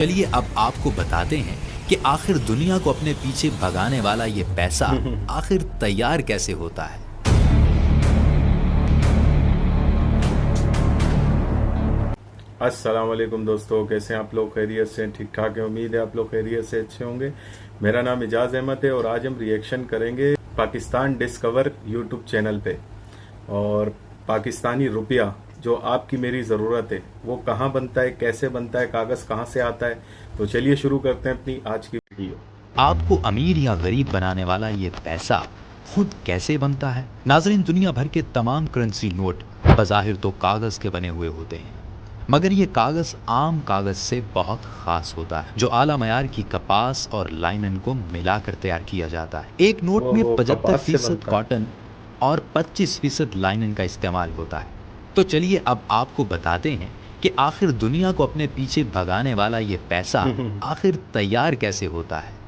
چلیے اب آپ کو بتاتے ہیں کہ آخر دنیا کو اپنے پیچھے بھگانے والا یہ پیسہ آخر تیار کیسے ہوتا ہے۔ السلام علیکم دوستو، کیسے ہیں آپ لوگ؟ خیریت سے؟ ٹھیک ٹھاک ہے، امید ہے آپ لوگ خیریت سے اچھے ہوں گے۔ میرا نام اعجاز احمد ہے اور آج ہم ریئیکشن کریں گے پاکستان ڈسکور یوٹیوب چینل پہ، اور پاکستانی روپیہ جو آپ کی میری ضرورت ہے وہ کہاں بنتا ہے، کیسے بنتا ہے، کاغذ کہاں سے آتا ہے۔ تو چلیے شروع کرتے ہیں اپنی آج کی ویڈیو۔ آپ کو امیر یا غریب بنانے والا یہ پیسہ خود کیسے بنتا ہے؟ ناظرین، دنیا بھر کے تمام کرنسی نوٹ بظاہر تو کاغذ کے بنے ہوئے ہوتے ہیں، مگر یہ کاغذ عام کاغذ سے بہت خاص ہوتا ہے جو اعلیٰ معیار کی کپاس اور لائنن کو ملا کر تیار کیا جاتا ہے۔ ایک نوٹ میں وہ کپاس سے 75% بنتا ہے۔ کاٹن اور 25% لائنن کا استعمال ہوتا ہے۔ تو چلیے اب آپ کو بتاتے ہیں کہ آخر دنیا کو اپنے پیچھے بھگانے والا یہ پیسہ آخر تیار کیسے ہوتا ہے۔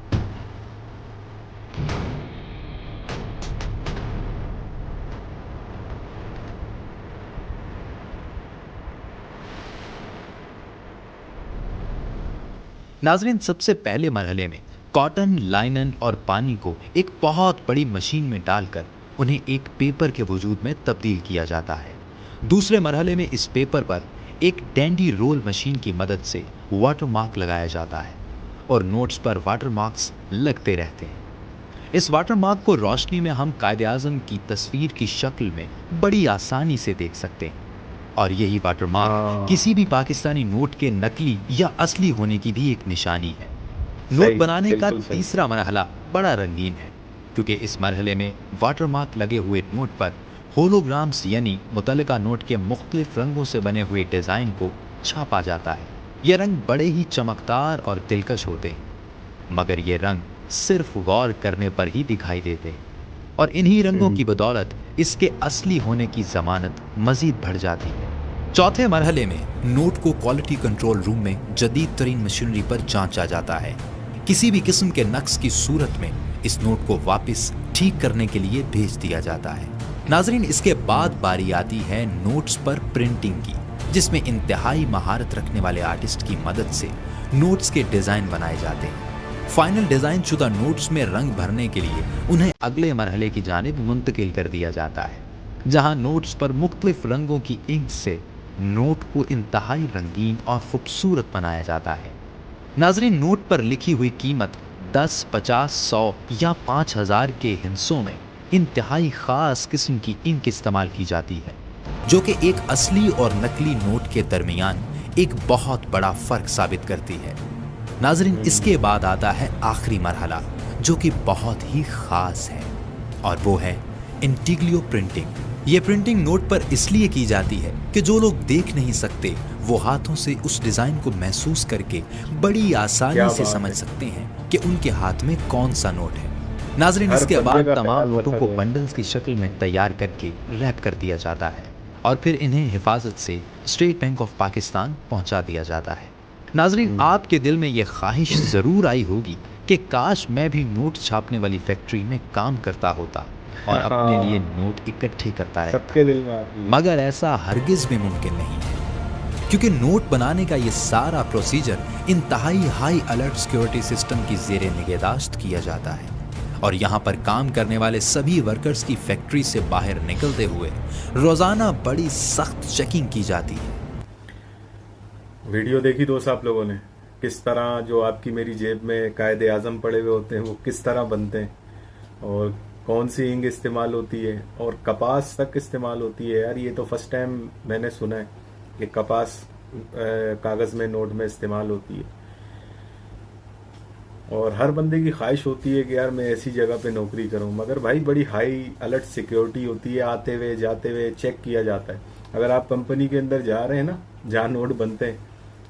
ناظرین، سب سے پہلے مرحلے میں کاٹن، لائنن اور پانی کو ایک بہت بڑی مشین میں ڈال کر انہیں ایک پیپر کے وجود میں تبدیل کیا جاتا ہے۔ دوسرے مرحلے میں اس پیپر پر ایک ڈینڈی رول مشین کی مدد سے واٹر مارک لگایا جاتا ہے اور نوٹس پر واٹر مارکس لگتے رہتے ہیں۔ اس واٹر مارک کو روشنی میں ہم قائد اعظم کی تصویر کی شکل میں بڑی آسانی سے دیکھ سکتے ہیں، اور یہی واٹر مارک کسی بھی پاکستانی نوٹ کے نقلی یا اصلی ہونے کی بھی ایک نشانی ہے۔ نوٹ بنانے کا تیسرا مرحلہ بڑا رنگین ہے، کیونکہ اس مرحلے میں واٹر مارک لگے ہوئے نوٹ پر ہولوگرامز یعنی متعلقہ نوٹ کے مختلف رنگوں سے بنے ہوئے ڈیزائن کو چھاپا جاتا ہے۔ یہ رنگ بڑے ہی چمکدار اور دلکش ہوتے ہیں، مگر یہ رنگ صرف غور کرنے پر ہی دکھائی دیتے ہیں، اور انہی رنگوں کی بدولت اس کے اصلی ہونے کی ضمانت مزید بڑھ جاتی ہے۔ چوتھے مرحلے میں نوٹ کو کوالٹی کنٹرول روم میں جدید ترین مشینری پر جانچا جاتا ہے۔ کسی بھی قسم کے نقص کی صورت میں اس نوٹ کو واپس ٹھیک کرنے کے لیے بھیج دیا جاتا ہے۔ ناظرین، اس کے بعد باری آتی ہے نوٹس پر پرنٹنگ کی، جس میں انتہائی مہارت رکھنے والے آرٹسٹ کی مدد سے نوٹس کے ڈیزائن بنائے جاتے ہیں۔ فائنل ڈیزائن شدہ نوٹس میں رنگ بھرنے کے لیے انہیں اگلے مرحلے کی جانب منتقل کر دیا جاتا ہے، جہاں نوٹس پر مختلف رنگوں کی انک سے نوٹ کو انتہائی رنگین اور خوبصورت بنایا جاتا ہے۔ ناظرین، نوٹ پر لکھی ہوئی قیمت 10، 50، 100 یا 5000 کے ہندسوں میں انتہائی خاص قسم کی انک استعمال کی جاتی ہے، جو کہ ایک اصلی اور نقلی نوٹ کے درمیان ایک بہت بڑا فرق ثابت کرتی ہے۔ ناظرین، اس کے بعد آتا ہے آخری مرحلہ جو کہ بہت ہی خاص ہے، اور وہ ہے انٹیگلیو پرنٹنگ۔ یہ پرنٹنگ نوٹ پر اس لیے کی جاتی ہے کہ جو لوگ دیکھ نہیں سکتے وہ ہاتھوں سے اس ڈیزائن کو محسوس کر کے بڑی آسانی سے سمجھ سکتے ہیں کہ ان کے ہاتھ میں کون سا نوٹ ہے۔ ناظرین، اس کے بعد تمام نوٹوں کو بنڈلز کی شکل میں تیار کر کے ریپ کر دیا جاتا ہے، اور پھر انہیں حفاظت سے اسٹیٹ بینک آف پاکستان پہنچا دیا جاتا ہے۔ ناظرین، آپ کے دل میں یہ خواہش ضرور آئی ہوگی کہ کاش میں بھی نوٹ چھاپنے والی فیکٹری میں کام کرتا ہوتا اور اپنے لیے نوٹ اکٹھے کرتا رہتا، مگر ایسا ہرگز بھی ممکن نہیں ہے، کیونکہ نوٹ بنانے کا یہ سارا پروسیجر انتہائی ہائی الرٹ سیکیورٹی سسٹم کی زیر نگہداشت کیا جاتا ہے، اور یہاں پر کام کرنے والے سبھی ورکرز کی فیکٹری سے باہر نکلتے ہوئے روزانہ بڑی سخت چیکنگ کی جاتی ہے۔ ویڈیو دیکھی دوست آپ لوگوں نے، کس طرح جو آپ کی میری جیب میں قائد اعظم پڑے ہوئے ہوتے ہیں وہ کس طرح بنتے ہیں، اور کون سی انک استعمال ہوتی ہے، اور کپاس تک استعمال ہوتی ہے۔ یار، یہ تو فرسٹ ٹائم میں نے سنا ہے کہ کپاس کاغذ میں نوٹ میں استعمال ہوتی ہے، اور ہر بندے کی خواہش ہوتی ہے کہ یار میں ایسی جگہ پہ نوکری کروں، مگر بھائی بڑی ہائی الرٹ سیکیورٹی ہوتی ہے، آتے ہوئے جاتے ہوئے چیک کیا جاتا ہے۔ اگر آپ کمپنی کے اندر جا رہے ہیں نا، جہاں نوٹ بنتے ہیں،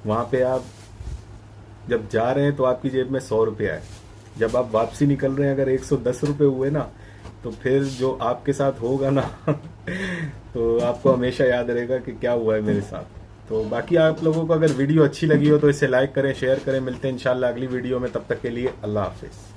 وہاں پہ آپ جب جا رہے ہیں تو آپ کی جیب میں 100 روپے آئے، جب آپ واپسی نکل رہے ہیں اگر 110 روپے ہوئے نا، تو پھر جو آپ کے ساتھ ہوگا نا تو آپ کو ہمیشہ یاد رہے گا کہ کیا ہوا ہے میرے ساتھ۔ تو باقی آپ لوگوں کو اگر ویڈیو اچھی لگی ہو تو اسے لائک کریں، شیئر کریں۔ ملتے ہیں انشاءاللہ اگلی ویڈیو میں، تب تک کے لیے اللہ حافظ۔